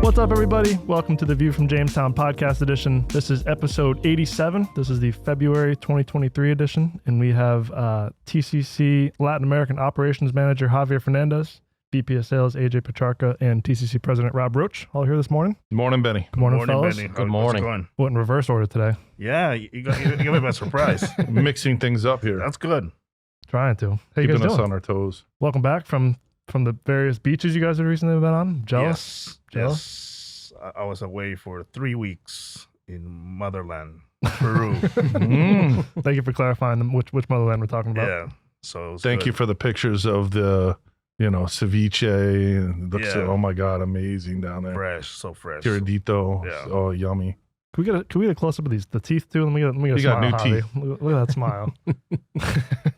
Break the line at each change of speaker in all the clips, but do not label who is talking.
What's up, everybody? Welcome to the View from Jamestown podcast edition. This is episode 87. This is the February 2023 edition, and we have TCC Latin American Operations Manager Javier Fernandez, VP of Sales AJ Petrarca, and TCC President Robb Roach all here this morning.
Good morning, Benny.
Good morning, fellas.
Benny.
Good morning.
Going?
What in reverse order today?
Yeah, you got me by surprise.
Mixing things up here.
That's good.
Trying to. How you guys
Keeping us
doing?
on our toes.
Welcome back from the various beaches you guys have recently been on. Jealous?
Yes. I was away for 3 weeks in motherland, Peru.
Thank you for clarifying which motherland we're talking about.
Yeah. So it was
Thank
good.
you for the pictures of the, ceviche. And it looks,
Yeah.
oh my God, amazing down there.
Fresh, so fresh.
Tiradito.
Yeah.
Oh, yummy.
Can we get a close up of the teeth too? Let me get
You
a
got
smile,
new
Javi.
teeth.
Look at that smile.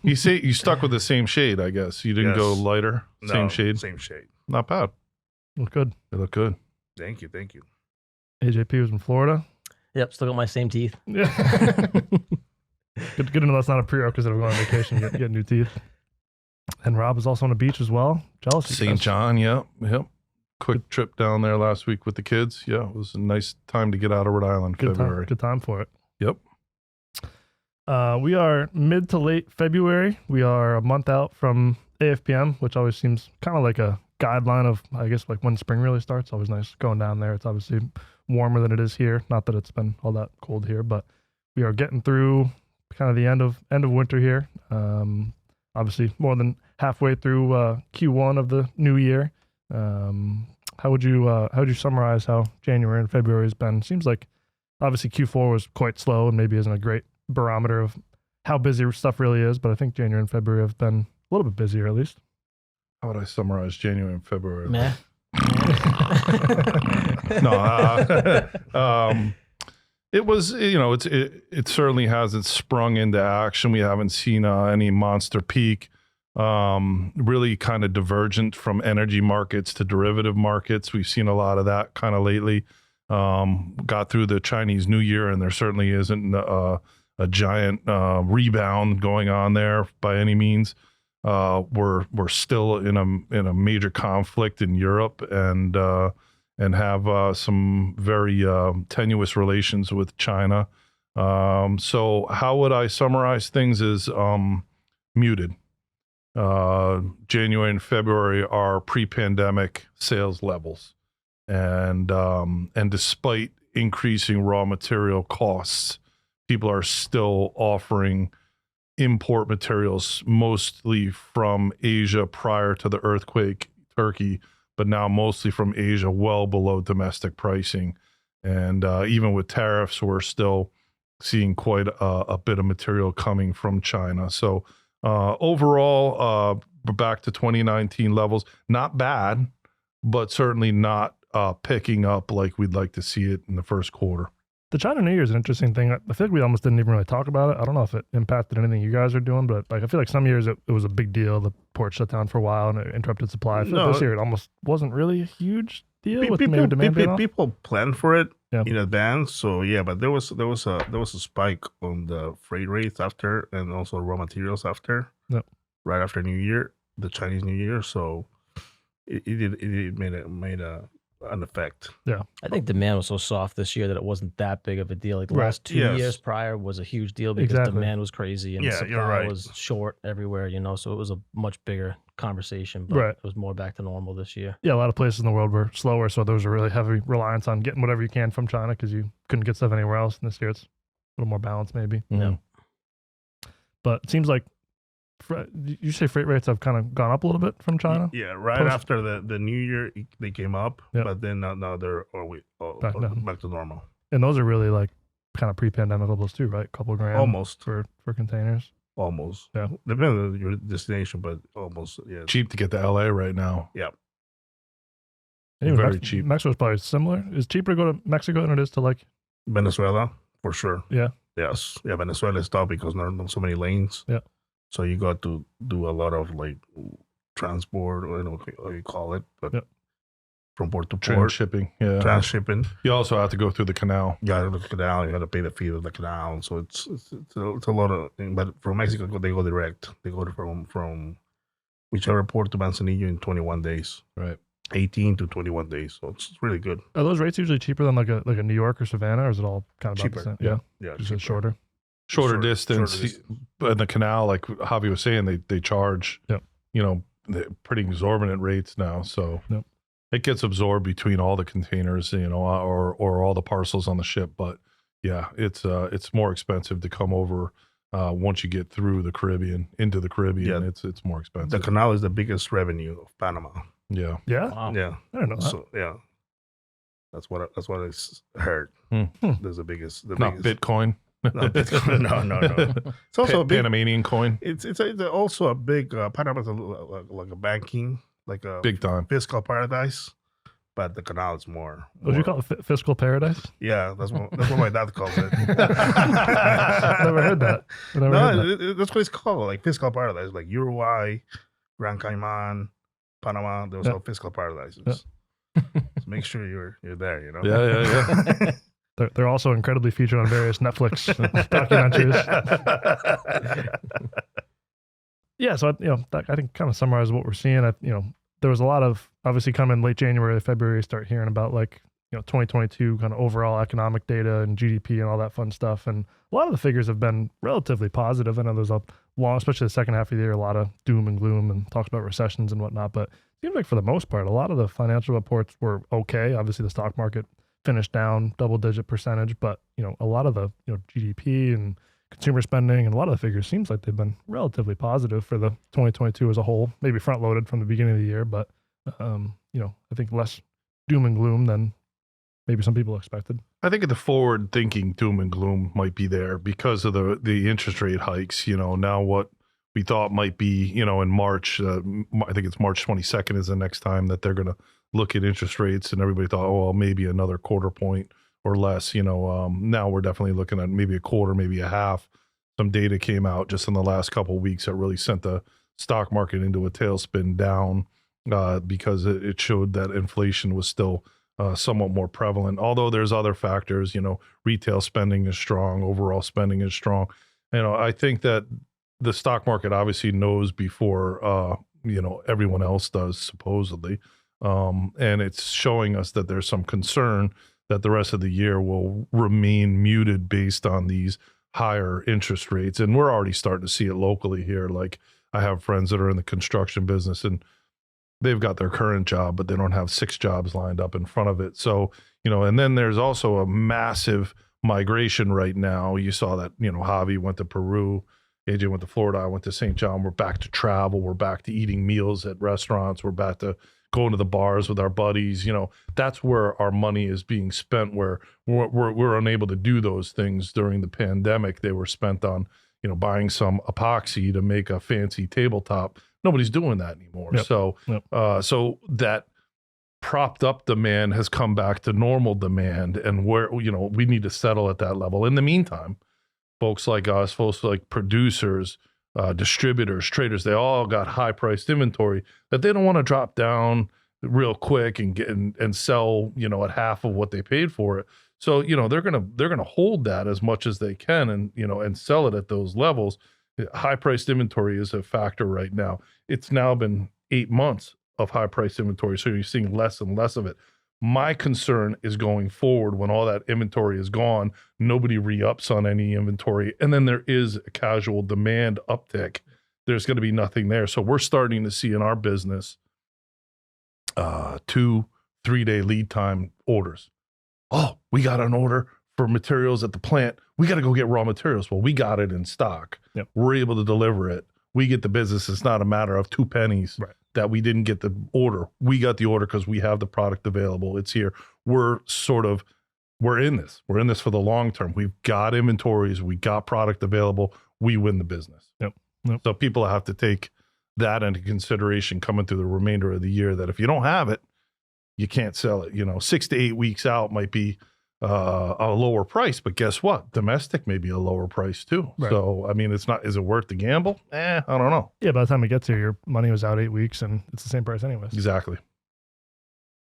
You stuck with the same shade, I guess. You didn't go
Yes.
lighter.
No,
Same shade.
Same shade.
Not bad.
Look good.
They look good.
Thank you.
AJP was in Florida.
Yep, still got my same teeth.
Yeah. good to know that's not a prerequisite of going on vacation. Get new teeth. And Robb is also on the beach as well. Jealous. of you
St.
guys.
John, yep. Quick trip down there last week with the kids. Yeah, it was a nice time to get out of Rhode Island, February.
Good time for it.
Yep.
We are mid to late February. We are a month out from AFPM, which always seems kind of like a guideline of, I guess, like when spring really starts. Always nice going down there. It's obviously warmer than it is here. Not that it's been all that cold here, but we are getting through kind of the end of winter here. Obviously, more than halfway through Q1 of the new year. How would you summarize how January and February has been? Seems like obviously Q4 was quite slow and maybe isn't a great barometer of how busy stuff really is, but I think January and February have been a little bit busier at least.
How would I summarize January and February?
Meh.
No, it was, it certainly hasn't sprung into action. We haven't seen any monster peak. Really kind of divergent from energy markets to derivative markets. We've seen a lot of that kind of lately. Got through the Chinese New Year, and there certainly isn't a giant rebound going on there by any means. We're still in a major conflict in Europe and have some very tenuous relations with China. So how would I summarize things is muted. January and February are pre-pandemic sales levels, and despite increasing raw material costs, people are still offering import materials mostly from Asia prior to the earthquake, Turkey, but now mostly from Asia, well below domestic pricing. And even with tariffs, we're still seeing quite a bit of material coming from China. So overall, we're back to 2019 levels. Not bad, but certainly not picking up like we'd like to see it in the first quarter.
The China New Year is an interesting thing. I feel like we almost didn't even really talk about it. I don't know if it impacted anything you guys are doing, but like I feel like some years it was a big deal. The port shut down for a while and it interrupted supply. I feel like this year it almost wasn't really a huge deal with maybe demand being off.
People plan for it
Yeah.
in advance. So yeah, but there was a spike on the freight rates after, and also raw materials after.
Yep.
Right after New Year, the Chinese New Year. So it made an effect.
Yeah.
I think demand was so soft this year that it wasn't that big of a deal. Like the
Right.
last 2
Yes.
years prior was a huge deal because
Exactly.
demand was crazy and
Yeah,
supply
you're right.
was short everywhere, so it was a much bigger conversation, but
Right.
it was more back to normal this year.
Yeah, a lot of places in the world were slower, so there was a really heavy reliance on getting whatever you can from China because you couldn't get stuff anywhere else. And this year it's a little more balanced maybe.
Yeah.
But it seems like, you say freight rates have kind of gone up a little bit from China?
Yeah, right
Post-
after the New Year, they came up,
Yep.
but then now they're
Back down.
back to normal.
And those are really like kind of pre-pandemic levels too, right? Couple grand
Almost.
for containers.
Almost.
Yeah.
Depending on your destination, but almost. Yeah.
Cheap to get to LA right now.
Yeah.
And even
Very cheap.
Mexico's probably similar. Is it cheaper to go to Mexico than it is to like?
Venezuela, for sure.
Yeah.
Yes. Yeah. Venezuela is tough because there are not so many lanes.
Yeah.
So you got to do a lot of like transport, or how you call it, but
Yeah.
from port to port,
Transshipping. Yeah.
transshipping.
You also have to go through the canal.
You got to the canal. You got to pay the fee of the canal. So it's a lot of. But from Mexico, they go direct. They go from whichever port to Manzanillo in 21 days.
Right.
18 to 21 days. So it's really good.
Are those rates usually cheaper than like a New York or Savannah, or is it all kind of about
Cheaper.
the same? Yeah,
Yeah.
just
cheaper.
shorter.
Shorter distance.
Shorter distance.
In the canal, like Javi was saying, they charge,
Yep.
you know, pretty exorbitant rates now. So
Yep.
it gets absorbed between all the containers, you know, or all the parcels on the ship. But yeah, it's more expensive to come over once you get through the Caribbean, into the Caribbean.
Yeah.
It's more
The
expensive.
canal is the biggest revenue of Panama.
Yeah.
Yeah,
Wow.
Yeah.
I don't know that.
So yeah, that's what I heard.
Hmm.
There's the biggest.
Not Bitcoin.
No, Bitcoin. No. It's also a big.
Panamanian coin.
It's also a big. Panama's like a banking, like a
Big time.
fiscal paradise, but the canal is more.
What do you call it? Fiscal paradise?
Yeah, that's what my dad calls it.
Never heard that. I never heard that.
That's what it's called, like fiscal paradise, like Uruguay, Gran Cayman, Panama. Those are fiscal paradises. So make sure you're there. You know.
Yeah.
They're also incredibly featured on various Netflix documentaries. Yeah, so I think kind of summarize what we're seeing. There was a lot of obviously coming late January, February, start hearing about 2022 kind of overall economic data and GDP and all that fun stuff. And a lot of the figures have been relatively positive. I know there's especially the second half of the year, a lot of doom and gloom and talks about recessions and whatnot. But it seems like for the most part, a lot of the financial reports were okay. Obviously, the stock market finished down double-digit percentage, but a lot of the GDP and consumer spending and a lot of the figures seems like they've been relatively positive for the 2022 as a whole. Maybe front-loaded from the beginning of the year, but I think less doom and gloom than maybe some people expected.
I think the forward-thinking doom and gloom might be there because of the interest rate hikes. Now what we thought might be, in March, I think it's March 22nd is the next time that they're going to look at interest rates, and everybody thought, oh, well, maybe another quarter point or less. Now we're definitely looking at maybe a quarter, maybe a half. Some data came out just in the last couple of weeks that really sent the stock market into a tailspin down because it showed that inflation was still somewhat more prevalent. Although there's other factors, retail spending is strong, overall spending is strong. I think that the stock market obviously knows before, everyone else does, supposedly. And it's showing us that there's some concern that the rest of the year will remain muted based on these higher interest rates. And we're already starting to see it locally here. Like I have friends that are in the construction business and they've got their current job, but they don't have 6 jobs lined up in front of it. So, and then there's also a massive migration right now. You saw that, Javi went to Peru, AJ went to Florida, I went to St. John. We're back to travel. We're back to eating meals at restaurants. We're back to going to the bars with our buddies. That's where our money is being spent, where we're unable to do those things during the pandemic. They were spent on, buying some epoxy to make a fancy tabletop. Nobody's doing that anymore.
Yep.
So that propped up demand has come back to normal demand, and where, we need to settle at that level. In the meantime, folks like us, folks like producers, distributors, traders, they all got high priced inventory that they don't want to drop down real quick and get and sell, at half of what they paid for it. So, they're gonna hold that as much as they can and sell it at those levels. High priced inventory is a factor right now. It's now been 8 months of high priced inventory, so you're seeing less and less of it. My concern is going forward when all that inventory is gone, nobody re-ups on any inventory, and then there is a casual demand uptick. There's going to be nothing there. So we're starting to see in our business 2-3 day lead time orders. Oh, we got an order for materials at the plant. We got to go get raw materials. Well, we got it in stock.
Yep.
We're able to deliver it. We get the business. It's not a matter of 2 pennies.
Right.
That we didn't get the order. We got the order because we have the product available. It's here. We're in this. We're in this for the long term. We've got inventories. We got product available. We win the business.
Yep.
So people have to take that into consideration coming through the remainder of the year, that if you don't have it, you can't sell it. 6 to 8 weeks out might be a lower price, but guess what? Domestic may be a lower price too.
Right.
So, is it worth the gamble? I don't know.
Yeah, by the time it gets here, your money was out 8 weeks and it's the same price anyways.
Exactly.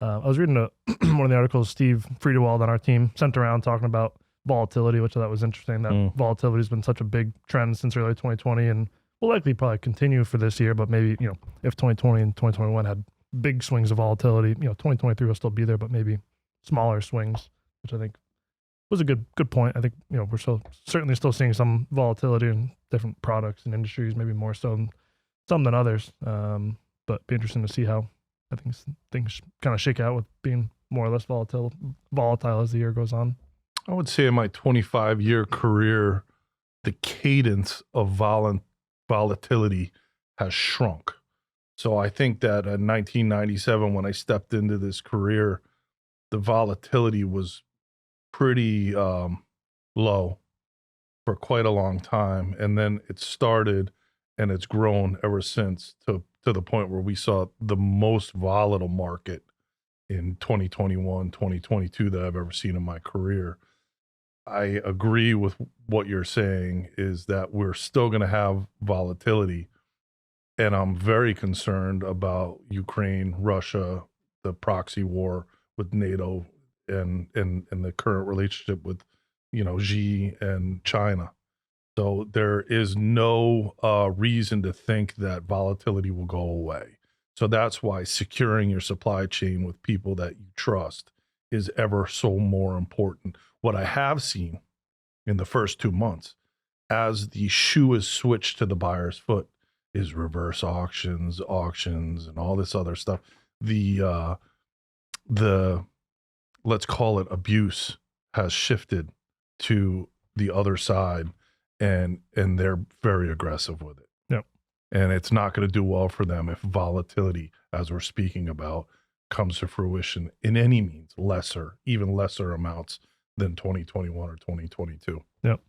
I was reading one of the articles Steve Friedewald on our team sent around talking about volatility, which I thought was interesting. That volatility has been such a big trend since early 2020 and will likely probably continue for this year. But maybe, if 2020 and 2021 had big swings of volatility. 2023 will still be there, but maybe smaller swings, which I think was a good point. I think we're certainly still seeing some volatility in different products and industries, maybe more so some than others. But be interesting to see how I think things kind of shake out with being more or less volatile as the year goes on.
I would say in my 25-year career, the cadence of volatility has shrunk. So I think that in 1997, when I stepped into this career, the volatility was pretty low for quite a long time. And then it started and it's grown ever since to the point where we saw the most volatile market in 2021, 2022 that I've ever seen in my career. I agree with what you're saying is that we're still going to have volatility. And I'm very concerned about Ukraine, Russia, the proxy war with NATO and the current relationship with, Xi and China. So there is no reason to think that volatility will go away. So that's why securing your supply chain with people that you trust is ever so more important. What I have seen in the first 2 months, as the shoe is switched to the buyer's foot, is reverse auctions, and all this other stuff. The let's call it abuse has shifted to the other side, and they're very aggressive with it.
Yep.
And it's not going to do well for them if volatility, as we're speaking about, comes to fruition in any means, even lesser amounts than 2021 or 2022.
Yep.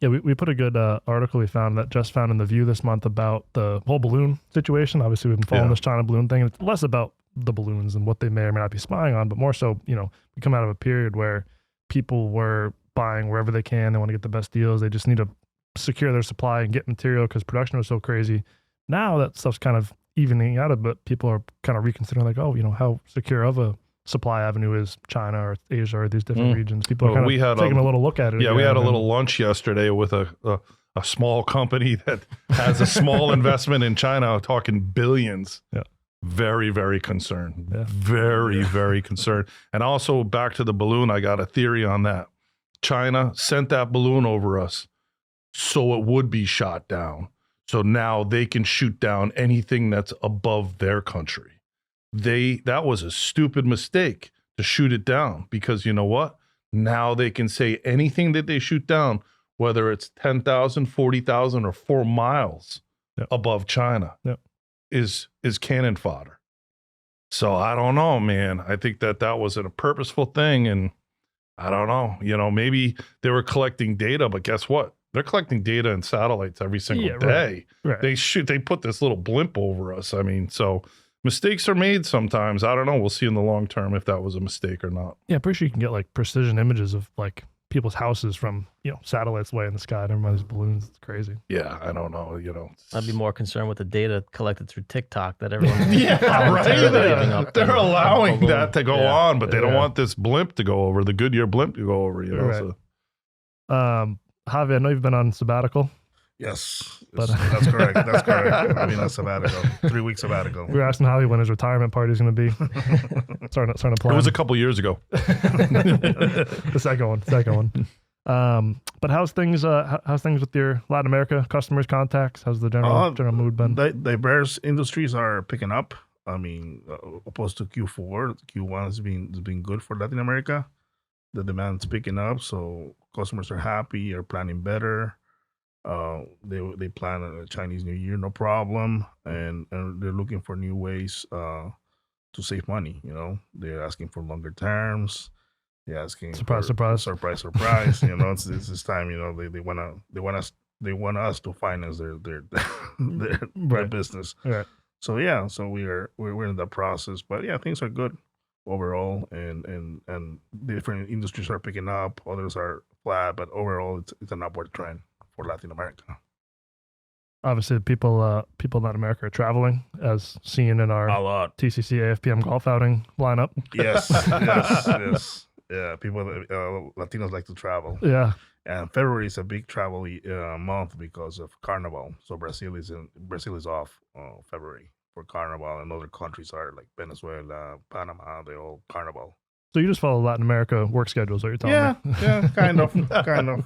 Yeah, we put a good article we found in The View this month about the whole balloon situation. Obviously, we've been following this China balloon thing. It's less about the balloons and what they may or may not be spying on, but more so, we come out of a period where people were buying wherever they can. They want to get the best deals. They just need to secure their supply and get material because production was so crazy. Now that stuff's kind of evening out a bit. People are kind of reconsidering like, how secure of a supply avenue is China or Asia or these different regions. People are kind of taking a little look at it.
Yeah, we had a little lunch yesterday with a small company that has a small investment in China, talking billions.
Yeah.
Very, very concerned.
Yeah.
Very, very concerned. And also back to the balloon, I got a theory on that. China sent that balloon over us so it would be shot down. So now they can shoot down anything that's above their country. That was a stupid mistake to shoot it down, because you know what? Now they can say anything that they shoot down, whether it's 10,000, 40,000, or 4 miles above China, is cannon fodder. So I don't know, man. I think that was a purposeful thing, and I don't know. Maybe they were collecting data, but guess what? They're collecting data and satellites every single day.
Right.
They put this little blimp over us. I mean, so mistakes are made sometimes. I don't know. We'll see in the long term if that was a mistake or not.
Yeah, pretty sure you can get like precision images of like people's houses from, satellites way in the sky. Never mind these balloons. It's crazy.
Yeah, I don't know.
I'd be more concerned with the data collected through TikTok that everyone's
right. They're allowing that to go on, but they don't want this blimp to go over, the Goodyear blimp to go over.
Right. So. Javier, I know you've been on sabbatical.
Yes, that's correct. That's correct. I mean, a sabbatical, 3 weeks sabbatical.
We were asking Javier when his retirement party is going to be. starting to plan.
It was a couple years ago.
The second one. But how's things with your Latin America customers, contacts? How's the general mood been?
Diverse industries are picking up. I mean, opposed to Q4, Q1 has been good for Latin America. The demand's picking up, so customers are happy, are planning better. They plan a Chinese New Year, no problem, and they're looking for new ways to save money. They're asking for longer terms. They're asking
surprise.
It's this time. They want us to finance their business.
Right.
So we're in that process, but things are good overall, and different industries are picking up. Others are flat, but overall it's an upward trend for Latin America.
Obviously, people in Latin America are traveling, as seen in our TCC AFPM golf outing lineup.
Yes. Yeah, people, Latinos like to travel.
Yeah.
And February is a big travel month because of Carnival. So Brazil is off February for Carnival, and other countries are like Venezuela, Panama. They all Carnival.
So you just follow Latin America work schedules, are you telling me?
Yeah, kind of, kind of.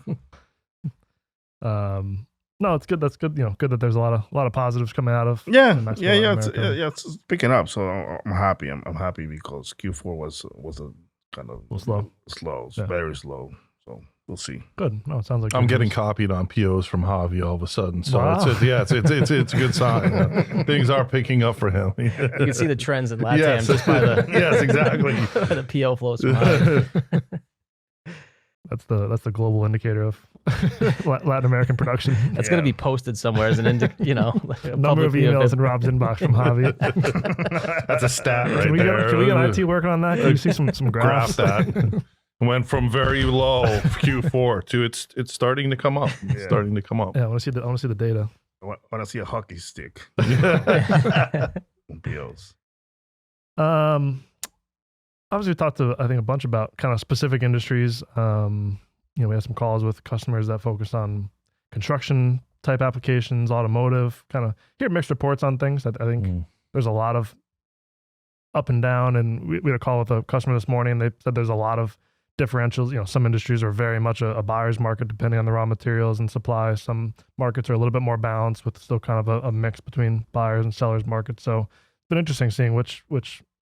No, it's good. That's good. Good that there's a lot of positives coming out of.
Yeah,
Mexico,
yeah,
Latin America.
it's picking up. So I'm happy. I'm happy because Q4 was a kind of
slow. Yeah.
very slow. So we'll see.
Good. No, it sounds like
I'm
good
getting
news.
copied on POs from Javi all of a sudden. So
Wow.
it's a good sign. Things are picking up for him.
You can see the trends in LatAm
Yes.
just by the
Yes, exactly.
by the PO flows from Javi.
That's the global indicator of Latin American production.
That's going to be posted somewhere as an like
Number of
publicly
emails
available.
in Rob's inbox from Javi.
That's a stat right
Can we
there.
get IT working on that? Can you see some graphs?
Graph that. Went from very low Q4 to it's starting to come up. It's
Yeah.
starting to come up.
Yeah, I want to see the data.
I want to see a hockey stick on POs.
Obviously, we talked to I think a bunch about kind of specific industries. We had some calls with customers that focused on construction type applications, automotive. Kind of hear mixed reports on things. I think there's a lot of up and down. And we had a call with a customer this morning. They said there's a lot of differentials. Some industries are very much a buyer's market depending on the raw materials and supply. Some markets are a little bit more balanced with still kind of a mix between buyers and sellers markets. So it's been interesting seeing which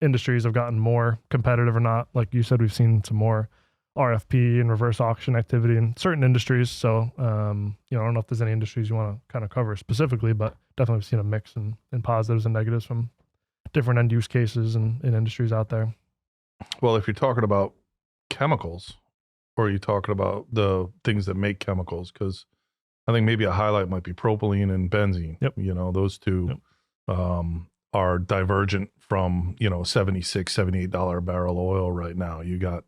industries have gotten more competitive or not. Like you said, we've seen some more RFP and reverse auction activity in certain industries. So, I don't know if there's any industries you want to kind of cover specifically, but definitely we've seen a mix in positives and negatives from different end use cases and industries out there.
Well, if you're talking about chemicals, or you're talking about the things that make chemicals, because I think maybe a highlight might be propylene and benzene.
Yep.
Those two are divergent from, $76, $78 a barrel oil right now. You got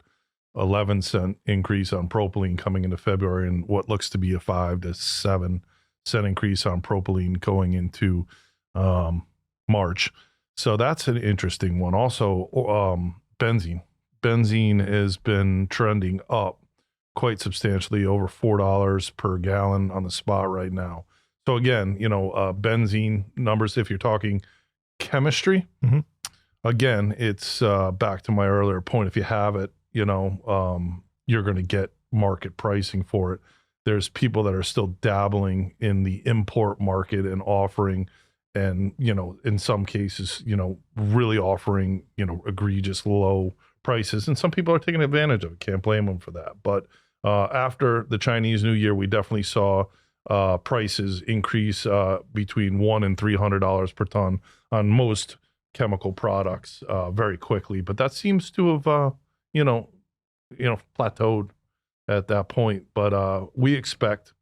11-cent increase on propylene coming into February, and what looks to be a 5 to 7 cent increase on propylene going into March. So that's an interesting one. Also, benzene. Benzene has been trending up quite substantially, over $4 per gallon on the spot right now. So again, benzene numbers, if you're talking chemistry, again, it's back to my earlier point. If you have it, you're going to get market pricing for it. There's people that are still dabbling in the import market and offering, and, in some cases, really offering, egregious low prices. And some people are taking advantage of it. Can't blame them for that. But after the Chinese New Year, we definitely saw prices increase between $100 and $300 per ton on most chemical products very quickly. But that seems to have, plateaued at that point. But we expect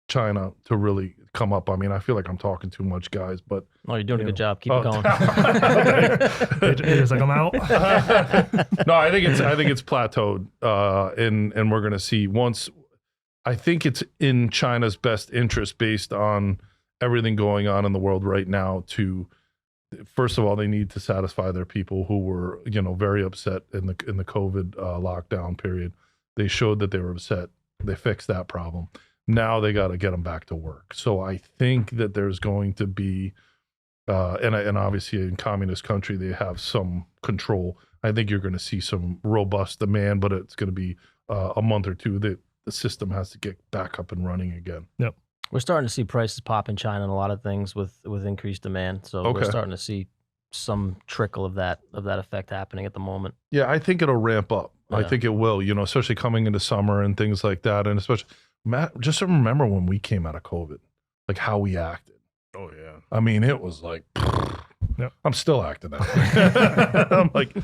China to really come up. I mean, I feel like I'm talking too much, guys, but
Oh, you're doing a good job. Keep it going.
It's like I'm out.
No, I think it's plateaued, and we're going to see once. I think it's in China's best interest, based on everything going on in the world right now, to, first of all, they need to satisfy their people who were, very upset in the COVID lockdown period. They showed that they were upset. They fixed that problem. Now they got to get them back to work. So I think that there's going to be, and obviously in communist country, they have some control. I think you're going to see some robust demand, but it's going to be a month or two that the system has to get back up and running again.
Yep.
We're starting to see prices pop in China and a lot of things with increased demand. So we're starting to see some trickle of that effect happening at the moment.
Yeah, I think it'll ramp up.
Yeah.
I think it will, especially coming into summer and things like that. And especially, Matt, just remember when we came out of COVID, like how we acted.
Oh yeah.
I mean, it was like,
Yep.
I'm still acting that way. I'm like,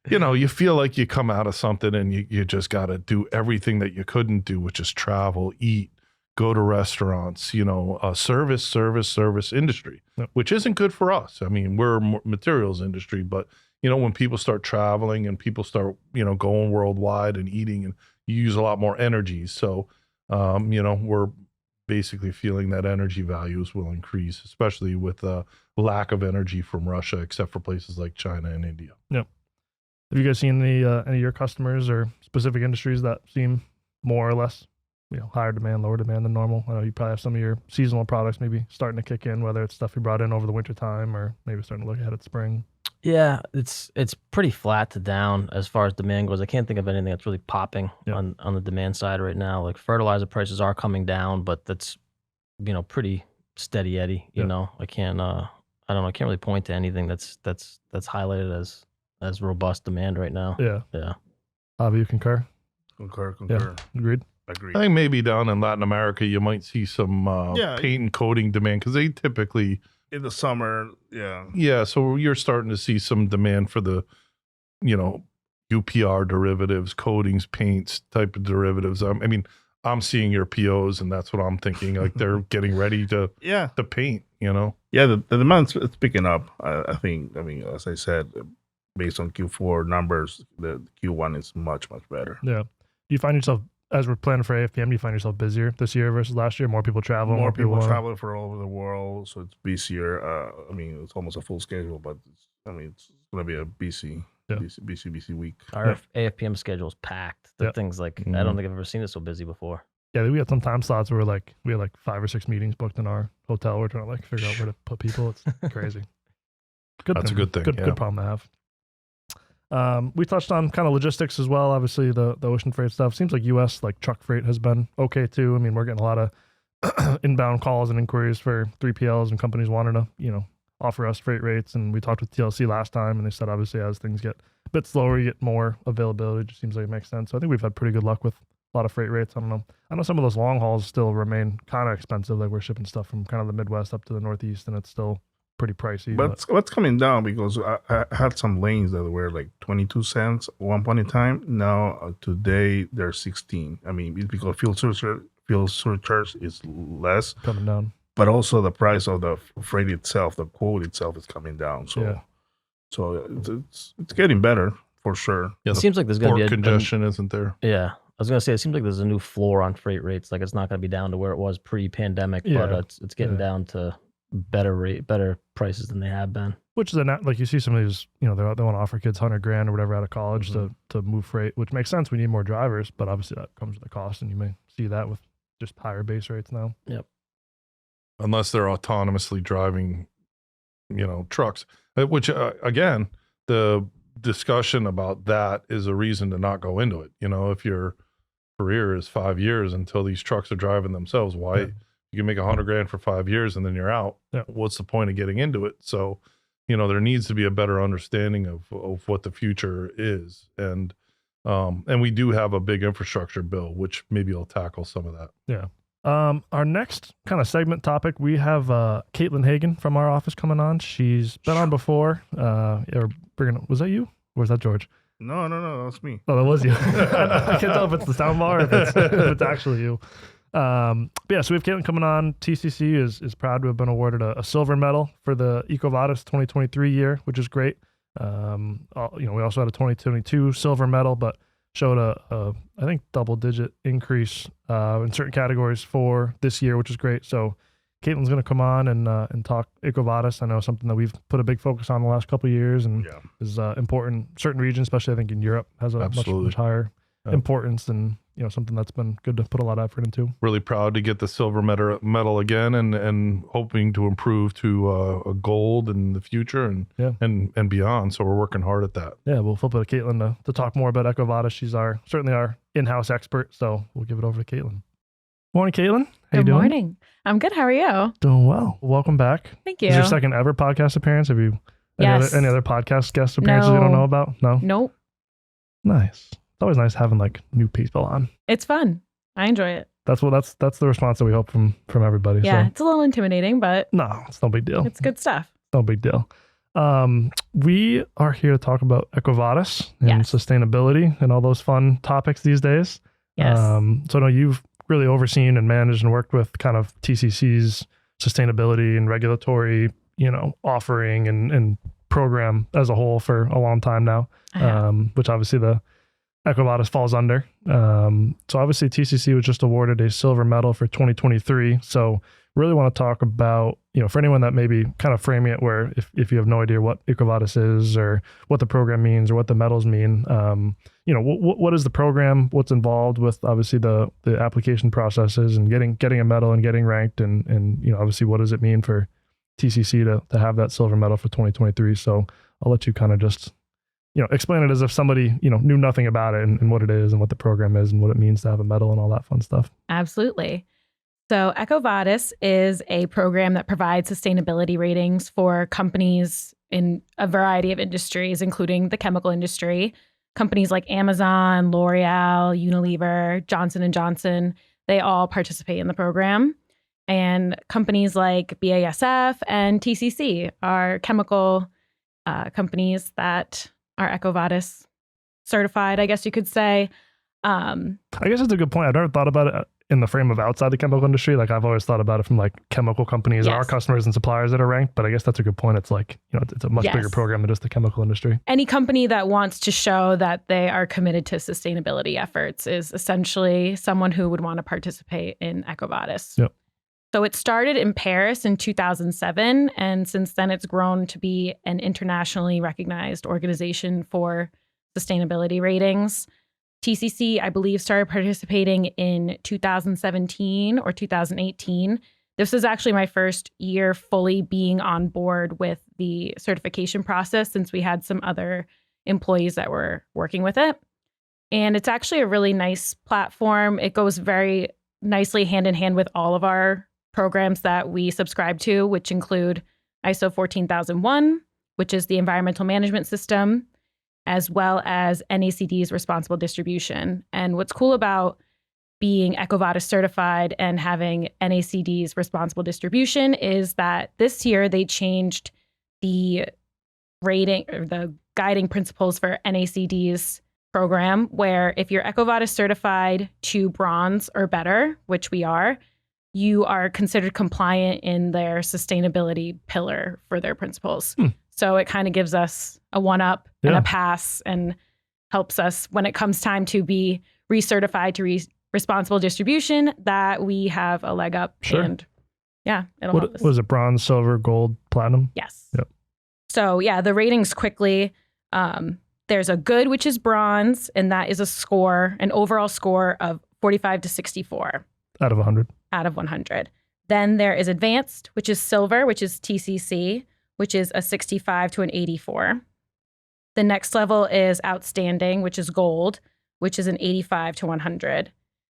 you feel like you come out of something and you just got to do everything that you couldn't do, which is travel, eat, go to restaurants, service industry,
Yep.
which isn't good for us. I mean, we're a materials industry, but when people start traveling and people start, going worldwide and eating, and you use a lot more energy. So, we're basically feeling that energy values will increase, especially with the lack of energy from Russia, except for places like China and India.
Yep. Have you guys seen any of your customers or specific industries that seem more or less higher demand, lower demand than normal. I know you probably have some of your seasonal products maybe starting to kick in, whether it's stuff you brought in over the winter time or maybe starting to look ahead at spring.
Yeah, it's pretty flat to down as far as demand goes. I can't think of anything that's really popping on the demand side right now. Like fertilizer prices are coming down, but that's pretty steady Eddie. You know, I can't I don't know. I can't really point to anything that's highlighted as robust demand right now.
Yeah. Javi, you concur?
Concur.
Yeah. Agreed.
I think maybe down in Latin America you might see some paint and coating demand because they typically
in the summer. Yeah.
So you're starting to see some demand for the UPR derivatives, coatings, paints type of derivatives. I mean, I'm seeing your POs, and that's what I'm thinking. Like they're getting ready to paint.
Yeah, the demand's it's picking up. I think. I mean, as I said, based on Q4 numbers, the Q1 is much better.
Yeah. Do you find yourself, as we're planning for AFPM, do you find yourself busier this year versus last year? More people traveling?
More people traveling for all over the world, so it's busier. I mean, it's almost a full schedule, but it's going to be a busy week.
Our AFPM schedule is packed. The things like, I don't think I've ever seen it so busy before.
Yeah, we had some time slots where we had 5 or 6 meetings booked in our hotel. We're trying to figure out where to put people. It's crazy.
That's a good thing.
Good problem to have. We touched on kind of logistics as well. Obviously, the ocean freight stuff. Seems like U.S. truck freight has been okay too. I mean, we're getting a lot of inbound calls and inquiries for 3PLs and companies wanting to, offer us freight rates. And we talked with TLC last time, and they said obviously as things get a bit slower, you get more availability. It just seems like it makes sense. So I think we've had pretty good luck with a lot of freight rates. I don't know. I know some of those long hauls still remain kind of expensive. Like we're shipping stuff from kind of the Midwest up to the Northeast, and it's still pretty pricey.
But what's coming down, because I had some lanes that were 22 cents at one point in time. Now today they're 16. I mean, it's because fuel surcharge is less
coming down,
but also the price of the freight itself, the quote itself, is coming down. So it's getting better for sure.
Yeah, it seems like there's going to be
congestion, isn't there?
Yeah. I was going to say, it seems like there's a new floor on freight rates. Like it's not going to be down to where it was pre-pandemic, but it's getting down to better prices than they have been.
Which is like you see some of these, they want to offer kids $100,000 or whatever out of college to move freight, which makes sense. We need more drivers, but obviously that comes with a cost, and you may see that with just higher base rates now.
Yep.
Unless they're autonomously driving, trucks, which again, the discussion about that is a reason to not go into it. If your career is 5 years until these trucks are driving themselves, why you can make $100,000 for 5 years and then you're out? What's the point of getting into it? So, there needs to be a better understanding of what the future is. And we do have a big infrastructure bill, which maybe will tackle some of that.
Yeah. Our next kind of segment topic, we have Kaitlyn Hagan from our office coming on. She's been on before. Was that you? Or was that George?
No, that was me.
Oh, that was you. I can't tell if it's the sound bar or if it's actually you. But yeah, so we have Kaitlyn coming on. TCC is proud to have been awarded a silver medal for the EcoVadis 2023 year, which is great. We also had a 2022 silver medal, but showed a I think double-digit increase in certain categories for this year, which is great. So Kaitlyn's going to come on and talk EcoVadis. I know something that we've put a big focus on the last couple of years, and is important. Certain regions, especially I think in Europe, has a much higher importance, and something that's been good to put a lot of effort into.
Really proud to get the silver medal again, and hoping to improve to a gold in the future and beyond. So we're working hard at that.
Yeah, we'll flip it to Kaitlyn to talk more about EcoVadis. She's certainly our in-house expert, so we'll give it over to Kaitlyn. Morning, Kaitlyn. How you doing?
Good morning. I'm good. How are you?
Doing well. Welcome back.
Thank you.
Is your second ever podcast appearance? Have you any other podcast guest appearances you don't know about? No?
Nope.
Nice. It's always nice having new people on.
It's fun. I enjoy it.
That's the response that we hope from everybody.
Yeah,
so.
It's a little intimidating, but
no, it's no big deal.
It's good stuff.
No big deal. We are here to talk about EcoVadis and sustainability and all those fun topics these days.
Yes.
So I know you've really overseen and managed and worked with kind of TCC's sustainability and regulatory, offering and program as a whole for a long time now. Which obviously the EcoVadis falls under. So obviously TCC was just awarded a silver medal for 2023. So really want to talk about, for anyone that maybe kind of framing it where if you have no idea what EcoVadis is or what the program means or what the medals mean, what is the program, what's involved with obviously the application processes and getting a medal and getting ranked and obviously what does it mean for TCC to have that silver medal for 2023. So I'll let you kind of just, explain it as if somebody, knew nothing about it and what it is and what the program is and what it means to have a medal and all that fun stuff.
Absolutely. So EcoVadis is a program that provides sustainability ratings for companies in a variety of industries, including the chemical industry. Companies like Amazon, L'Oreal, Unilever, Johnson & Johnson, they all participate in the program. And companies like BASF and TCC are chemical companies that are EcoVadis certified, I guess you could say.
I guess that's a good point. I've never thought about it in the frame of outside the chemical industry. Like I've always thought about it from like chemical companies and our customers and suppliers that are ranked. But I guess that's a good point. It's like, it's a much bigger program than just the chemical industry. Any
company that wants to show that they are committed to sustainability efforts is essentially someone who would want to participate in EcoVadis.
Yep.
So it started in Paris in 2007, and since then it's grown to be an internationally recognized organization for sustainability ratings. TCC, I believe, started participating in 2017 or 2018. This was actually my first year fully being on board with the certification process since we had some other employees that were working with it. And it's actually a really nice platform. It goes very nicely hand in hand with all of our programs that we subscribe to, which include ISO 14001, which is the environmental management system, as well as NACD's responsible distribution. And what's cool about being EcoVadis certified and having NACD's responsible distribution is that this year they changed the rating or the guiding principles for NACD's program, where if you're EcoVadis certified to bronze or better, which we are, you are considered compliant in their sustainability pillar for their principles. So it kind of gives us a one-up and a pass and helps us when it comes time to be recertified to responsible distribution that we have a leg up.
Sure.
And it'll help us.
Was it bronze, silver, gold, platinum?
Yes.
Yep.
So the ratings quickly. There's a good, which is bronze, and that is a score, an overall score of 45 to 64.
Out of 100.
Out of 100. Then there is advanced, which is silver, which is TCC, which is a 65 to an 84. The next level is outstanding, which is gold, which is an 85 to 100.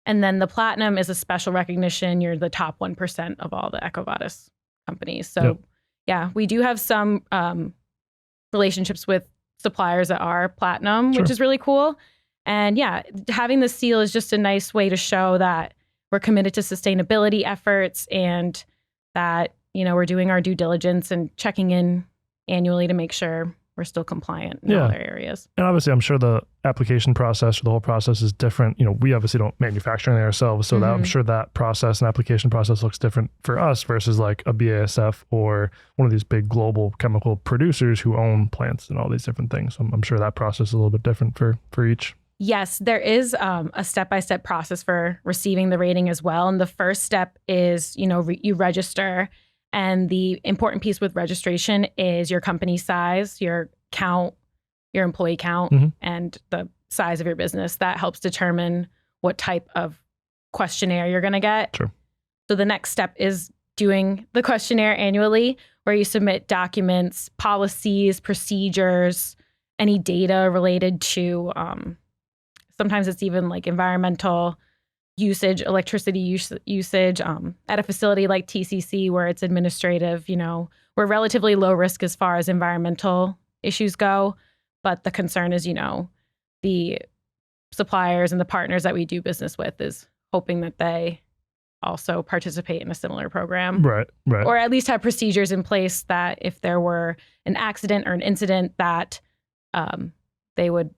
And then the platinum is a special recognition. You're the top 1% of all the EcoVadis companies. So we do have some relationships with suppliers that are platinum, which is really cool. And having the seal is just a nice way to show that we're committed to sustainability efforts and that, we're doing our due diligence and checking in annually to make sure we're still compliant in other areas.
And obviously, I'm sure the application process or the whole process is different. We obviously don't manufacture anything ourselves. So that, I'm sure that process and application process looks different for us versus like a BASF or one of these big global chemical producers who own plants and all these different things. So I'm sure that process is a little bit different for each.
Yes, there is a step-by-step process for receiving the rating as well. And the first step is, you register. And the important piece with registration is your company size, your count, your employee count, and the size of your business. That helps determine what type of questionnaire you're going to get.
Sure.
So the next step is doing the questionnaire annually, where you submit documents, policies, procedures, any data related to, sometimes it's even like environmental usage, electricity usage at a facility like TCC where it's administrative, we're relatively low risk as far as environmental issues go. But the concern is, the suppliers and the partners that we do business with is hoping that they also participate in a similar program.
Right.
Or at least have procedures in place that if there were an accident or an incident that they would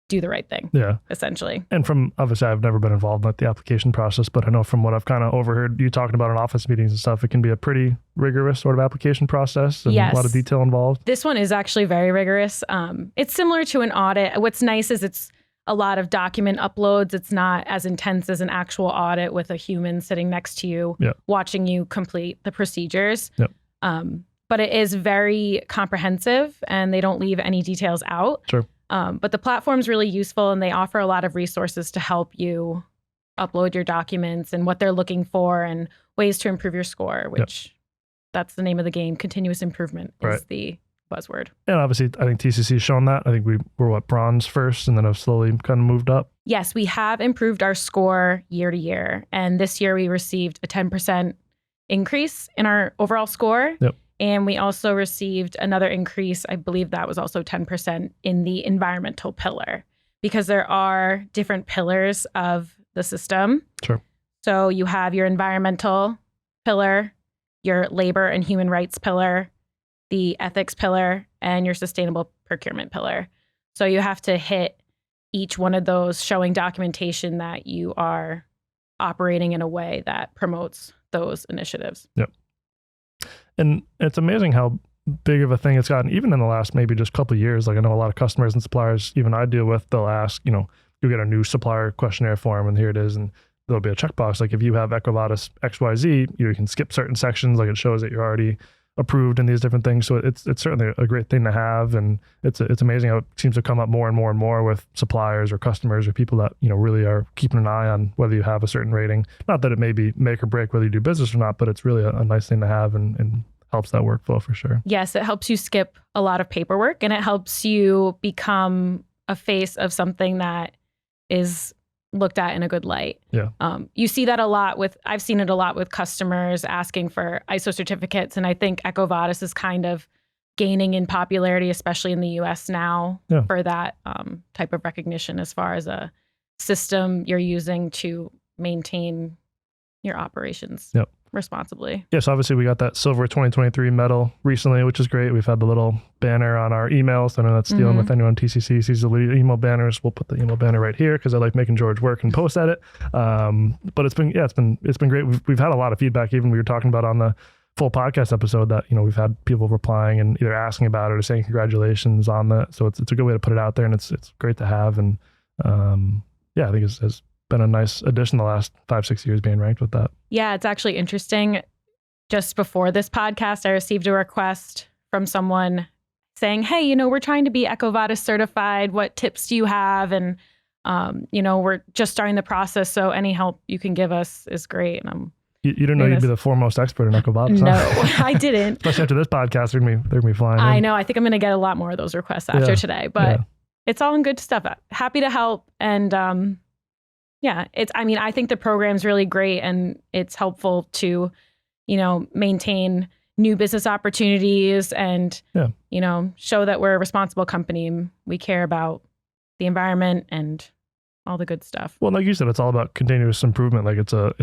do the right thing, essentially.
And from, obviously, I've never been involved with the application process, but I know from what I've kind of overheard you talking about in office meetings and stuff, it can be a pretty rigorous sort of application process and a lot of detail involved.
This one is actually very rigorous. It's similar to an audit. What's nice is it's a lot of document uploads. It's not as intense as an actual audit with a human sitting next to you, watching you complete the procedures. But it is very comprehensive and they don't leave any details out.
Sure.
But the platform's really useful and they offer a lot of resources to help you upload your documents and what they're looking for and ways to improve your score, which that's the name of the game. Continuous improvement is the buzzword.
And obviously, I think TCC's shown that. I think we were bronze first and then have slowly kind of moved up.
Yes, we have improved our score year to year. And this year we received a 10% increase in our overall score. And we also received another increase, I believe that was also 10% in the environmental pillar, because there are different pillars of the system.
Sure.
So you have your environmental pillar, your labor and human rights pillar, the ethics pillar, and your sustainable procurement pillar. So you have to hit each one of those, showing documentation that you are operating in a way that promotes those initiatives.
And it's amazing how big of a thing it's gotten, even in the last maybe just couple of years. Like I know a lot of customers and suppliers, even I deal with, they'll ask, you get a new supplier questionnaire form and here it is. And there'll be a checkbox. Like if you have EcoVadis XYZ, you can skip certain sections. Like it shows that you're already approved in these different things. So it's certainly a great thing to have. And it's amazing how it seems to come up more and more and more with suppliers or customers or people that, really are keeping an eye on whether you have a certain rating. Not that it may be make or break whether you do business or not, but it's really a nice thing to have and helps that workflow for sure.
Yes, it helps you skip a lot of paperwork and it helps you become a face of something that is looked at in a good light. You see that a lot I've seen it a lot with customers asking for ISO certificates. And I think EcoVadis is kind of gaining in popularity, especially in the US now for that type of recognition as far as a system you're using to maintain your operations responsibly.
Yes, obviously we got that silver 2023 medal recently, which is great. We've had the little banner on our emails. I know that's dealing with anyone TCC sees the email banners. We'll put the email banner right here because I like making George work and post at it. But it's been great. We've had a lot of feedback. Even we were talking about on the full podcast episode that we've had people replying and either asking about it or saying congratulations on that. So it's a good way to put it out there, and it's great to have. And I think it's been a nice addition the last 5-6 years being ranked with that.
Yeah, it's actually interesting. Just before this podcast, I received a request from someone saying, hey, we're trying to be EcoVadis certified. What tips do you have? And, we're just starting the process. So any help you can give us is great. And
you didn't know you'd be the foremost expert in EcoVadis.
No,
huh?
I didn't.
Especially after this podcast, they're going to be flying.
I know. I think I'm going to get a lot more of those requests after today, but it's all in good stuff. Happy to help. And, I think the program's really great and it's helpful to, maintain new business opportunities and, show that we're a responsible company. We care about the environment and all the good stuff.
Well, like you said, it's all about continuous improvement. Like it's a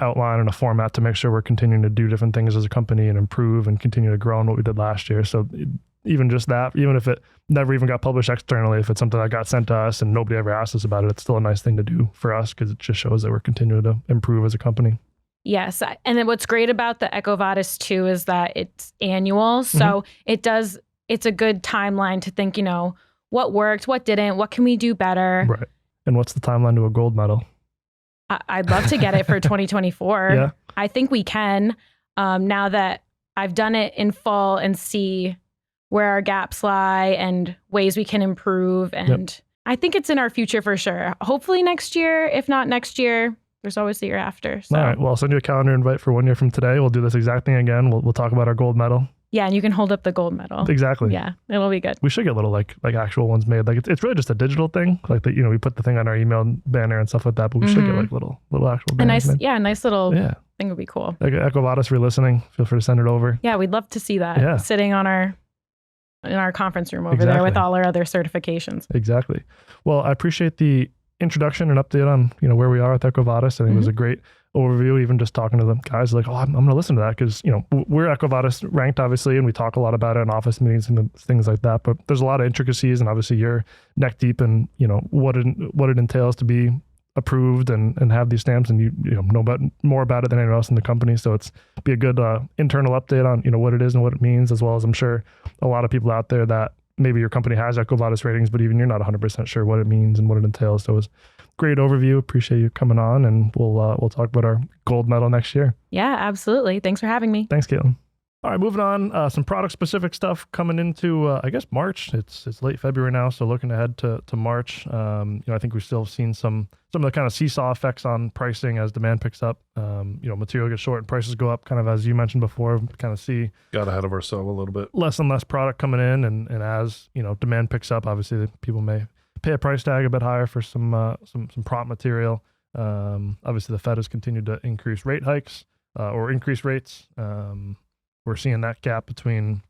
outline and a format to make sure we're continuing to do different things as a company and improve and continue to grow on what we did last year. So even just that, even if it never even got published externally, if it's something that got sent to us and nobody ever asked us about it, it's still a nice thing to do for us because it just shows that we're continuing to improve as a company.
Yes. And then what's great about the EcoVadis too is that it's annual. So it's a good timeline to think, what worked, what didn't, what can we do better?
Right. And what's the timeline to a gold medal?
I'd love to get it for 2024.
Yeah.
I think we can, now that I've done it in full and see where our gaps lie and ways we can improve. And I think it's in our future for sure. Hopefully next year. If not next year, there's always the year after. So.
All right. Well, I'll send you a calendar invite for 1 year from today. We'll do this exact thing again. We'll talk about our gold medal.
Yeah, and you can hold up the gold medal.
Exactly.
Yeah, it'll be good.
We should get little like actual ones made. Like it's really just a digital thing. Like that, we put the thing on our email banner and stuff like that. But we should get like little actual banners.
A nice little thing would be cool.
Like EcoVadis, if you're listening, feel free to send it over.
Yeah, we'd love to see that sitting on in our conference room over there with all our other certifications. Exactly.
Well, I appreciate the introduction and update on where we are with EcoVadis. I think it was a great overview. Even just talking to the guys, like, I'm going to listen to that because we're EcoVadis ranked, obviously, and we talk a lot about it in office meetings and things like that. But there's a lot of intricacies, and obviously you're neck deep in what it entails to be approved and have these stamps, and you know more about it than anyone else in the company. So it's be a good internal update on what it is and what it means, as well as I'm sure a lot of people out there that maybe your company has EcoVadis ratings, but even you're not 100% sure what it means and what it entails. So it was a great overview. Appreciate you coming on, and we'll talk about our gold medal next year.
Yeah, absolutely. Thanks for having me.
Thanks, Kaitlyn. All right, moving on. Some product-specific stuff coming into, I guess, March. It's late February now, so looking ahead to March. I think we've still seen some of the kind of seesaw effects on pricing as demand picks up. Material gets short and prices go up, kind of as you mentioned before. Kind of see
Got ahead of ourselves a little bit.
less and less product coming in, and as demand picks up, obviously people may pay a price tag a bit higher for some prompt material. Obviously, the Fed has continued to increase rate hikes or increase rates. We're seeing that gap between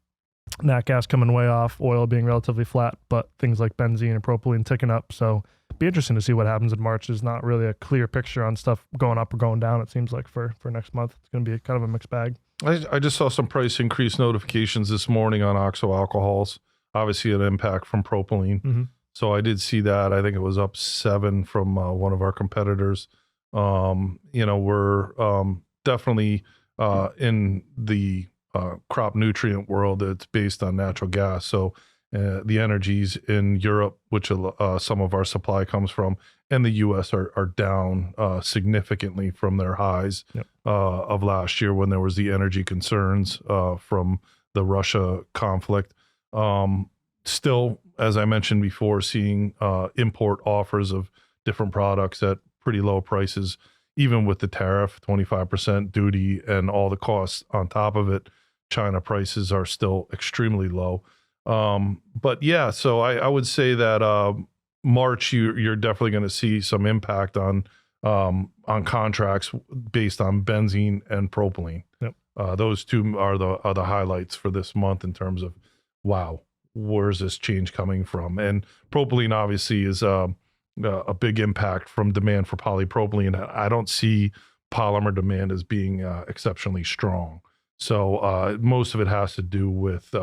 nat gas coming way off, oil being relatively flat, but things like benzene and propylene ticking up. So it'd be interesting to see what happens in March. There's not really a clear picture on stuff going up or going down. It seems like for next month, it's going to be kind of a mixed bag.
I just saw some price increase notifications this morning on oxo alcohols. Obviously, an impact from propylene.
Mm-hmm.
So I did see that. I think it was up 7 from one of our competitors. We're definitely in the crop nutrient world. It's based on natural gas. So the energies in Europe, which some of our supply comes from, and the U.S. are down significantly from their highs of last year when there was the energy concerns from the Russia conflict. Still, as I mentioned before, seeing import offers of different products at pretty low prices, even with the tariff, 25% duty and all the costs on top of it. China prices are still extremely low. But yeah, so I would say that March, you're definitely going to see some impact on contracts based on benzene and propylene.
Yep.
Those two are the highlights for this month in terms of, wow, where's this change coming from? And propylene obviously is a big impact from demand for polypropylene. I don't see polymer demand as being exceptionally strong. So most of it has to do with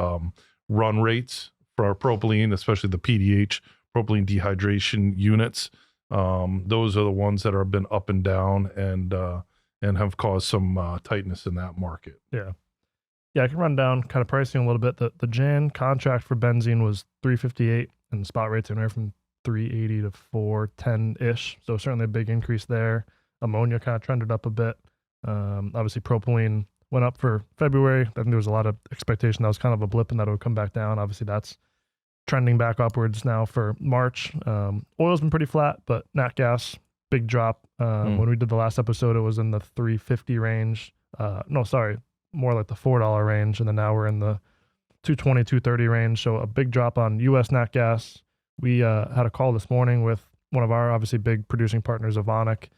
run rates for our propylene, especially the PDH, propylene dehydration units. Those are the ones that have been up and down and have caused some tightness in that market.
Yeah, I can run down kind of pricing a little bit. The Jan contract for benzene was $358, and the spot rates anywhere from $380 to $410-ish. So certainly a big increase there. Ammonia kind of trended up a bit. Obviously, propylene went up for February. I think there was a lot of expectation that was kind of a blip and that it would come back down. Obviously, that's trending back upwards now for March. Oil's been pretty flat, but nat gas, big drop. When we did the last episode, it was in the $3.50 range. More like the $4 range. And then now we're in the $2.20, $2.30 range. So a big drop on U.S. nat gas. We had a call this morning with one of our obviously big producing partners, APIC.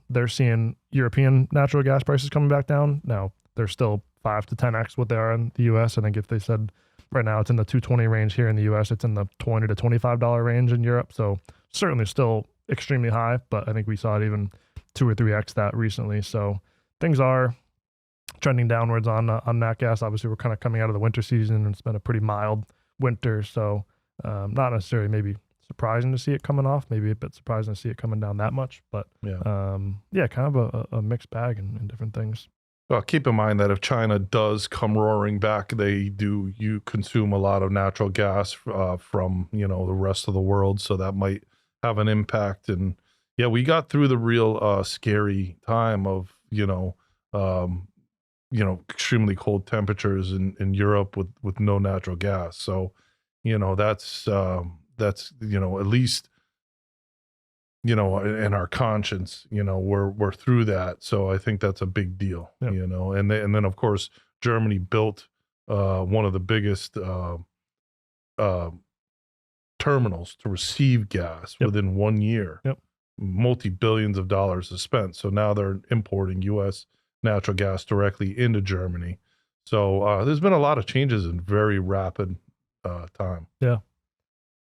They're seeing European natural gas prices coming back down. Now, they're still 5 to 10x what they are in the U.S. I think if they said right now it's in the $2.20 range here in the U.S., it's in the $20 to $25 range in Europe. So certainly still extremely high, but I think we saw it even 2 or 3x that recently. So things are trending downwards on nat gas. Obviously, we're kind of coming out of the winter season, and it's been a pretty mild winter. So not necessarily maybe surprising to see it coming off, maybe a bit surprising to see it coming down that much, but kind of a mixed bag in different things.
Well, keep in mind that if China does come roaring back, you consume a lot of natural gas from the rest of the world, so that might have an impact. And yeah, we got through the real scary time of extremely cold temperatures in Europe with no natural gas. So that's at least in our conscience, we're through that. So I think that's a big deal.
Yep.
And then of course Germany built one of the biggest terminals to receive gas within 1 year.
Yep.
Multi-billions of dollars is spent. So now they're importing U.S. natural gas directly into Germany. So there's been a lot of changes in very rapid time.
Yeah.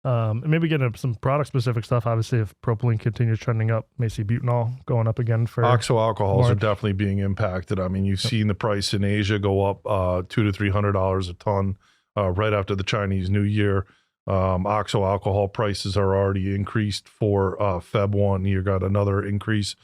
And maybe get into some product specific stuff. Obviously, if propylene continues trending up, may see butanol going up again for
oxo alcohols
March.
are definitely being impacted. I mean, you've seen the price in Asia go up $200 to $300 a ton right after the Chinese New Year. Oxo alcohol prices are already increased for Feb 1. You got another increase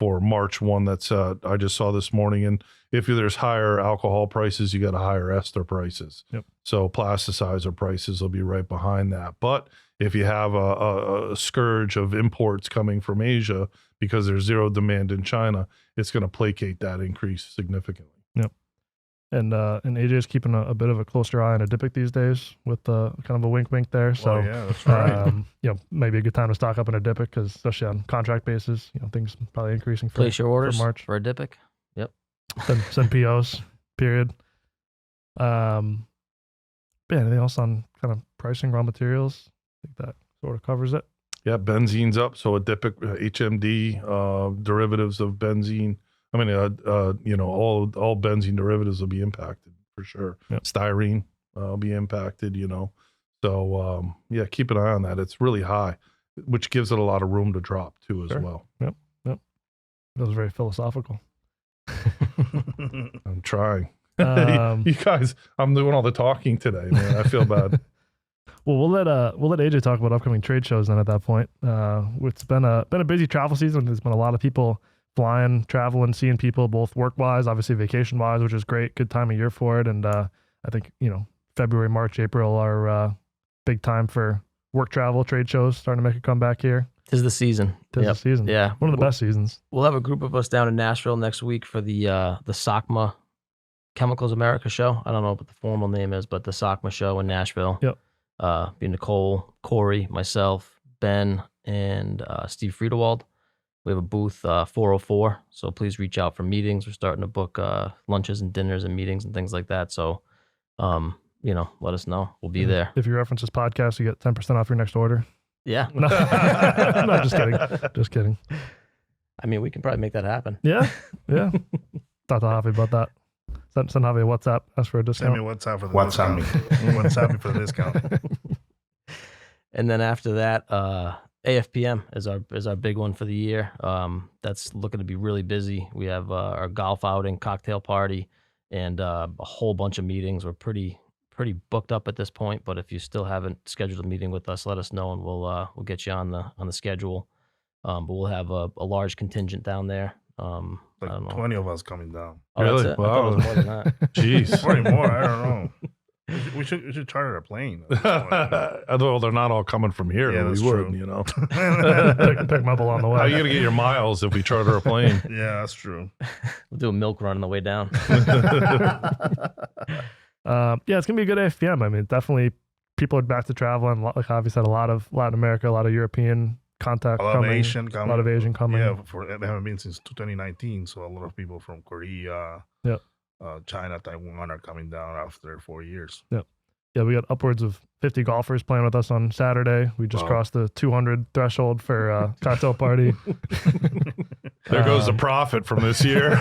for March 1 that's I just saw this morning. And if there's higher alcohol prices, you got higher ester prices.
Yep.
So plasticizer prices will be right behind that. But if you have a scourge of imports coming from Asia because there's zero demand in China, it's going to placate that increase significantly.
Yep. And AJ's keeping a bit of a closer eye on ADIPIC these days with kind of a wink there. So
yeah, that's right.
Maybe a good time to stock up on ADIPIC because especially on contract basis, things probably increasing for
Place your orders
for March.
for ADIPIC. Yep.
Send POs. Period. Anything else on kind of pricing raw materials? I think that sort of covers it.
Yeah, benzene's up. So ADIPIC, HMD, derivatives of benzene. I mean, all benzene derivatives will be impacted for sure.
Yep.
Styrene will be impacted, So, keep an eye on that. It's really high, which gives it a lot of room to drop too as well.
Yep. That was very philosophical.
I'm trying. You guys, I'm doing all the talking today, man. I feel bad.
Well, we'll let AJ talk about upcoming trade shows then at that point. It's been a busy travel season. There's been a lot of people flying, traveling, seeing people, both work-wise, obviously vacation-wise, which is great. Good time of year for it. And I think, February, March, April are big time for work travel, trade shows starting to make a comeback here.
'Tis the season.
The season.
Yeah.
One of the best seasons.
We'll have a group of us down in Nashville next week for the SOCMA Chemicals America show. I don't know what the formal name is, but the SOCMA show in Nashville.
Yep.
Be Nicole, Corey, myself, Ben, and Steve Friedewald. We have a booth 404, so please reach out for meetings. We're starting to book lunches and dinners and meetings and things like that. So, let us know. We'll be there.
If you reference this podcast, you get 10% off your next order.
Yeah.
No, just kidding. Just kidding.
I mean, we can probably make that happen.
Yeah. Talk to Javi about that. Send Javi a WhatsApp. Ask for a discount.
Send me WhatsApp for the discount. WhatsApp me for the discount.
And then after that, AFPM is our big one for the year. That's looking to be really busy. We have our golf outing, cocktail party, and a whole bunch of meetings. We're pretty booked up at this point, but if you still haven't scheduled a meeting with us, let us know and we'll get you on the schedule. But we'll have a large contingent down there.
Like 20 of us coming down.
Oh,
Really?
that's it?
Wow.
I thought it was more than that.
Jeez.
Probably more. I don't know. We should charter a plane.
Although they're not all coming from here.
Yeah,
we
that's
would,
true.
Pick them up along the way.
How are you going to get your miles if we charter a plane?
Yeah, that's true.
We'll do a milk run on the way down.
It's gonna be a good AFPM. I mean, definitely people are back to traveling. Like Javi said, a lot of Latin America, a lot of European contact
A lot
coming.
of Asian coming.
A lot of Asian coming.
Yeah, they haven't been since 2019. So a lot of people from Korea, China, Taiwan are coming down after 4 years.
Yeah, we got upwards of 50 golfers playing with us on Saturday. We just crossed the 200 threshold for cocktail party.
There goes the profit from this year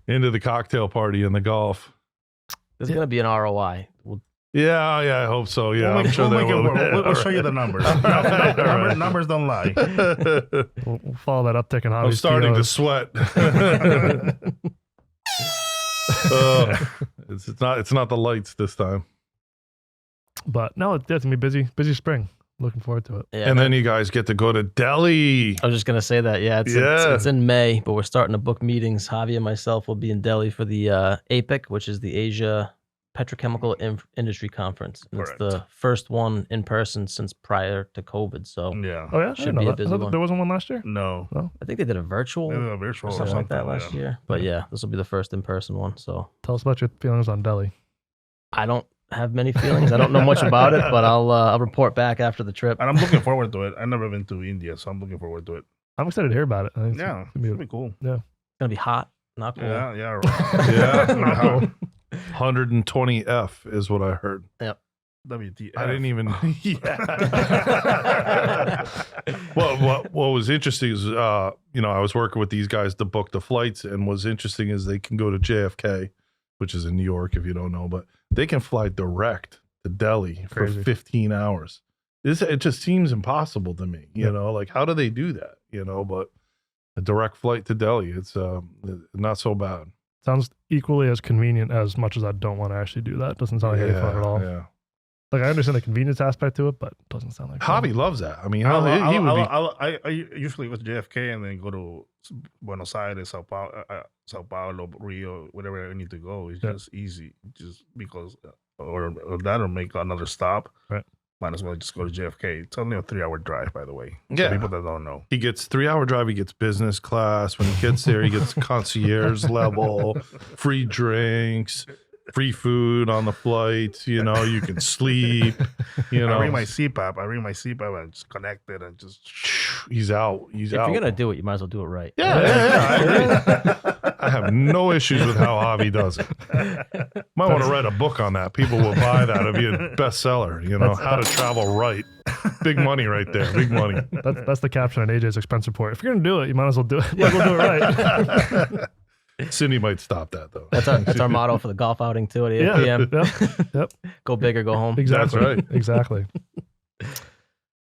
into the cocktail party and the golf.
There's going to be an ROI.
Yeah, I hope so. Yeah, I'm sure they will.
We'll show you the numbers. Numbers don't lie.
We'll follow that uptick in
I'm
Javi's
starting to
kilos.
sweat. It's not the lights this time.
But no, it's gonna be busy spring. Looking forward to it.
Yeah,
And then you guys get to go to Delhi.
I was just going to say that. Yeah, it's in May, but we're starting to book meetings. Javier and myself will be in Delhi for the APIC, which is the Asia Petrochemical Industry Conference. And it's the first one in person since prior to COVID. So
Yeah.
Oh yeah,
Should be a busy one.
There wasn't one last year.
No.
I think they did a virtual
Maybe a virtual
or
or
something like that
something,
last year. But yeah, this will be the first in-person one. So
Tell us about your feelings on Delhi.
I don't have many feelings. I don't know much about it, but I'll report back after the trip.
And I'm looking forward to it. I've never been to India, so I'm looking forward to it.
I'm excited to hear about it. I think it's
Yeah,
gonna
it'll be cool.
It's gonna be hot, not cool.
Yeah, right.
Yeah.
Not cool.
120F is what I heard.
WTF.
I didn't even. Yeah. What was interesting is, I was working with these guys to book the flights, and what's interesting is they can go to JFK, which is in New York, if you don't know, but they can fly direct to Delhi
Crazy.
for 15 hours. It just seems impossible to me, like how do they do that? But a direct flight to Delhi, it's not so bad.
Sounds equally as convenient as much as I don't want to actually do that. Doesn't sound like any fun at all.
Yeah.
Like I understand the convenience aspect to it, but it doesn't sound like
Javi loves that. I mean,
I
he would be.
I usually go to JFK and then go to Buenos Aires, Sao Paulo, Rio, wherever I need to go. It's just easy, just because, or that, or make another stop.
Right.
Might as well just go to JFK. It's only a 3-hour drive, by the way.
Yeah.
For people that don't know.
He gets 3-hour drive. He gets business class. When he gets there, he gets concierge level, free drinks, free food on the flight. You know, you can sleep. You know,
I ring my CPAP and just connect it and just.
He's out.
If you're gonna do it, you might as well do it right.
Yeah, I agree. I have no issues with how Javi does it. Might want to write a book on that. People will buy that. It'll be a bestseller. You know, how to travel right. Big money right there. Big money.
That's the caption on AJ's expense report. If you're gonna do it, you might as well do it. Might as well do it right.
Cindy might stop that though.
That's our motto for the golf outing too at AFPM.
Yep.
Go big or go home.
Exactly.
That's right.
Exactly.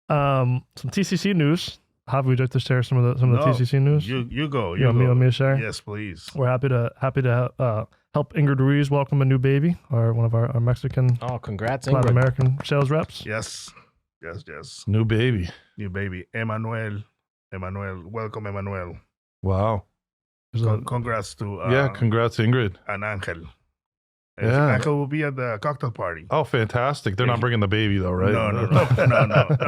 Some TCC news. Javi, would you like to share some of the TCC news?
You go.
You want me to share?
Yes, please.
We're happy to help Ingrid Ruiz welcome a new baby, one of our Mexican
Oh, congrats,
Latin
Ingrid.
American sales reps.
Yes.
New baby.
New baby. Emmanuel. Welcome, Emmanuel.
Wow.
Congrats to
congrats, Ingrid.
and Angel.
Yeah.
Angel will be at the cocktail party.
Oh, fantastic. They're not bringing the baby though, right?
No.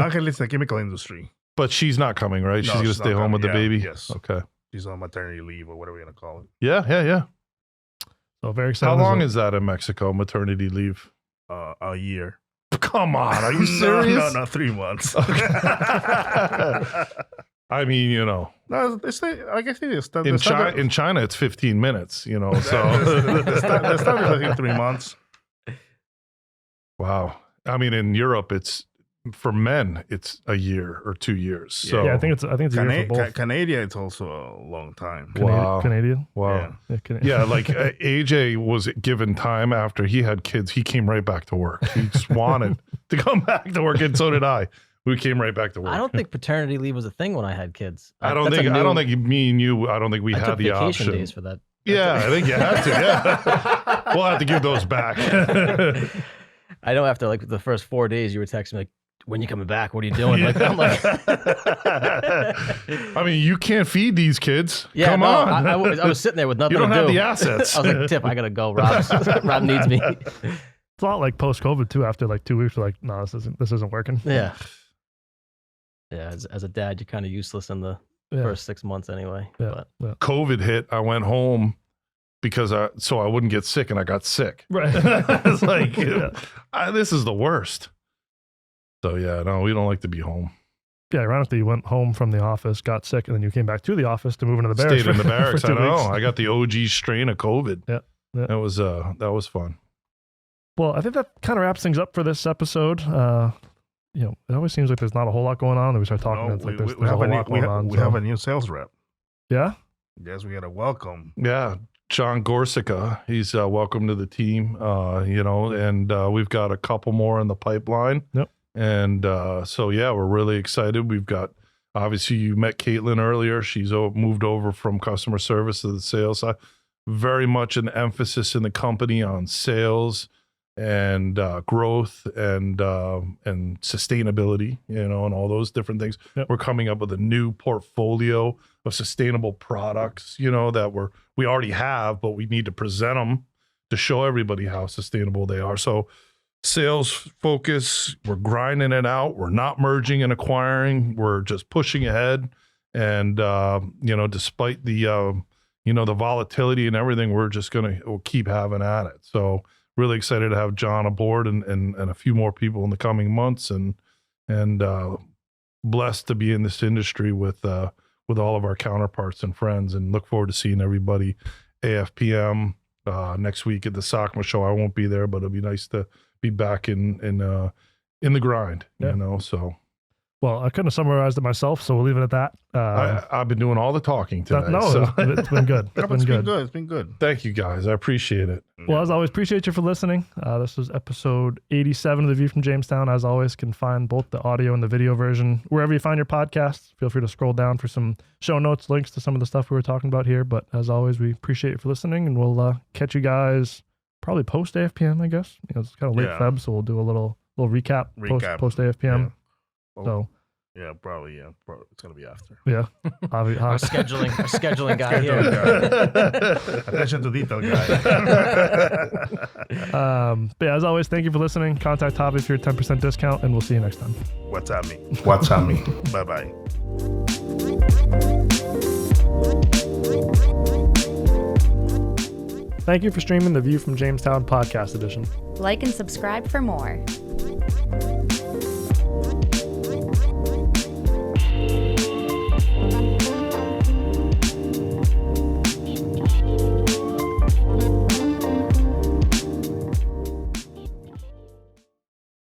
Angel is the chemical industry.
But she's not coming, right?
No,
She's going to
she's
stay
not
home with the
coming.
baby?
Yes.
Okay.
She's on maternity leave or whatever you're going to call it.
Yeah.
So very excited.
How long is that in Mexico, maternity leave?
A year.
Come on. Are you serious?
No, 3 months.
I mean, you know.
No, I guess it is.
In China, it's 15 minutes, you know, so.
the standard is, I think, 3 months.
Wow. I mean, in Europe, for men, it's a year or 2 years. So
Yeah, I think it's a year for both.
Canada, it's also a long time.
Wow.
Canadian.
Wow.
Yeah.
Yeah, like AJ was given time after he had kids. He came right back to work. He just wanted to come back to work, and so did I. We came right back to work.
I don't think paternity leave was a thing when I had kids.
I don't think me and you. I don't think we
I
had
took
the
vacation
option.
days for that.
Yeah, I think you had to. Yeah, we'll have to give those back.
I know after like the first 4 days, you were texting me like, "When you coming back? What are you doing?"
Yeah.
Like, I'm like,
I mean, you can't feed these kids.
yeah,
Come
no,
on.
I was sitting there with nothing
You don't
to
have
do.
the assets.
I was like, Tip, I gotta go. Rob needs me.
It's a lot like post-COVID too. After like 2 weeks, we're like, no, this isn't working.
Yeah. Yeah, as a dad, you're kind of useless in the first 6 months anyway.
Yeah.
But
COVID hit. I went home because so I wouldn't get sick, and I got sick.
Right.
It's like, this is the worst. So yeah, no, we don't like to be home.
Yeah, ironically, you went home from the office, got sick, and then you came back to the office to move into the barracks.
Stayed in the barracks.
for 2
I know.
weeks.
I got the OG strain of COVID.
Yeah.
That was fun.
Well, I think that kind of wraps things up for this episode. It always seems like there's not a whole lot going on. Then we start talking. It's like there's a whole lot going on.
We have a new sales rep.
Yeah.
Yes, we got a welcome.
Yeah, John Gorsica. He's welcome to the team. And we've got a couple more in the pipeline.
Yep.
And so yeah, we're really excited. We've got, obviously you met Kaitlyn earlier. She's moved over from customer service to the sales side. Very much an emphasis in the company on sales and growth and sustainability, and all those different things.
Yep.
We're coming up with a new portfolio of sustainable products, that we already have, but we need to present them to show everybody how sustainable they are. So sales focus, we're grinding it out. We're not merging and acquiring. We're just pushing ahead. And, despite the, the volatility and everything, we'll keep having at it. So really excited to have John aboard and a few more people in the coming months, and blessed to be in this industry with all of our counterparts and friends, and look forward to seeing everybody AFPM next week at the SOCMA show. I won't be there, but it'll be nice to be back in the grind, so.
Well, I couldn't have summarized it myself, so we'll leave it at that.
I've been doing all the talking today.
It's been good.
It's been good.
Thank you guys. I appreciate it.
Well, as always, appreciate you for listening. This was episode 87 of The View from Jamestown. As always, can find both the audio and the video version wherever you find your podcasts. Feel free to scroll down for some show notes, links to some of the stuff we were talking about here. But as always, we appreciate you for listening, and we'll catch you guys probably post AFPM, I guess. It's kind of late Feb, so we'll do a little little recap. Post AFPM.
Yeah.
So
Yeah, probably. Yeah, it's gonna be after.
yeah,
Our scheduling guy here.
Attention to detail, guy.
But yeah, as always, thank you for listening. Contact Javi for your 10% discount, and we'll see you next time.
What's at me? What's at me? Bye bye.
Thank you for streaming the View from Jamestown podcast edition.
Like and subscribe for more.